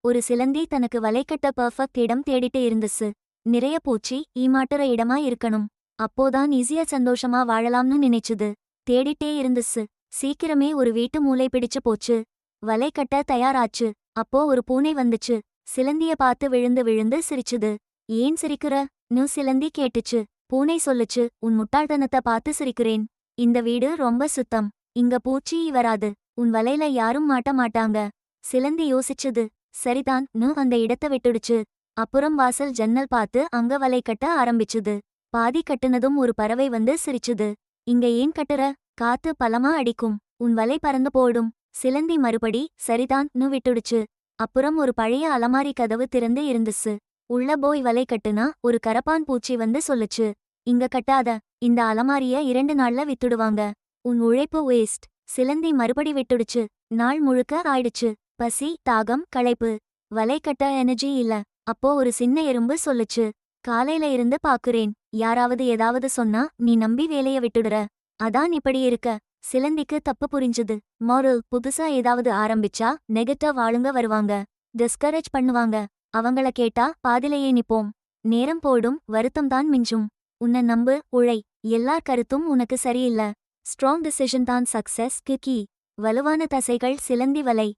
ஒரு சிலந்தி தனக்கு வலை கட்ட பர்ஃபெக்ட் இடம் தேடிட்டு இருந்துச்சு. நிறைய பூச்சி ஈமாட்டுற இடமா இருக்கணும். அப்போதான் ஈஸியா சந்தோஷமா வாழலாம்னு நினைச்சுது. தேடிட்டே இருந்துச்சு. சீக்கிரமே ஒரு வீட்டு மூலை பிடிச்சு போச்சு. வலை கட்ட தயாராச்சு. அப்போ ஒரு பூனை வந்துச்சு. சிலந்திய பார்த்து விழுந்து விழுந்து சிரிச்சுது. ஏன் சிரிக்கிற ன்னு சிலந்தி கேட்டுச்சு. பூனை சொல்லுச்சு, உன் முட்டாள்தனத்தை பார்த்து சிரிக்கிறேன். இந்த வீடு ரொம்ப சுத்தம். இங்க பூச்சி வராது. உன் வலையில யாரும் மாட்ட மாட்டாங்க. சிலந்தி யோசிச்சுது. சரிதான் ன்னு அந்த இடத்த விட்டுடுச்சு. அப்புறம் வாசல் ஜன்னல் பார்த்து அங்க வலை கட்ட ஆரம்பிச்சுது. பாதி கட்டுனதும் ஒரு பறவை வந்து சிரிச்சுது. இங்க ஏன் கட்டுற? காத்து பலமா அடிக்கும். உன் வலை பறந்து போடும். சிலந்தி மறுபடி சரிதான் ன்னு விட்டுடுச்சு. அப்புறம் ஒரு பழைய அலமாரி கதவு திறந்து இருந்துச்சு. உள்ள போய் வலை கட்டுனா ஒரு கரப்பான் பூச்சி வந்து சொல்லுச்சு, இங்க கட்டாத. இந்த அலமாரிய 2 நாள்ல வித்துடுவாங்க. உன் உழைப்பு வேஸ்ட். சிலந்தி மறுபடி விட்டுடுச்சு. நாள் முழுக்க ஆயிடுச்சு. பசி, தாகம், களைப்பு. வலை கட்ட எனர்ஜி இல்ல. அப்போ ஒரு சின்ன எறும்பு சொல்லுச்சு, காலையில இருந்து பாக்குறேன். யாராவது ஏதாவது சொன்னா நீ நம்பி வேலைய விட்டுடுற. அதான் இப்படி இருக்க. சிலந்திக்கு தப்பு புரிஞ்சுது. மாரல், புதுசா ஏதாவது ஆரம்பிச்சா நெகட்டிவ் ஆளுங்க வருவாங்க. டிஸ்கரேஜ் பண்ணுவாங்க. அவங்கள கேட்டா பாதிலேயே நிப்போம். நேரம் போடும், வருத்தம்தான் மிஞ்சும். உன்னை நம்பு, உழை. எல்லார் கருத்தும் உனக்கு சரியில்ல. ஸ்ட்ராங் டிசிஷன் தான் சக்சஸ் கீ. வலுவான தசைகள் சிலந்தி வலை.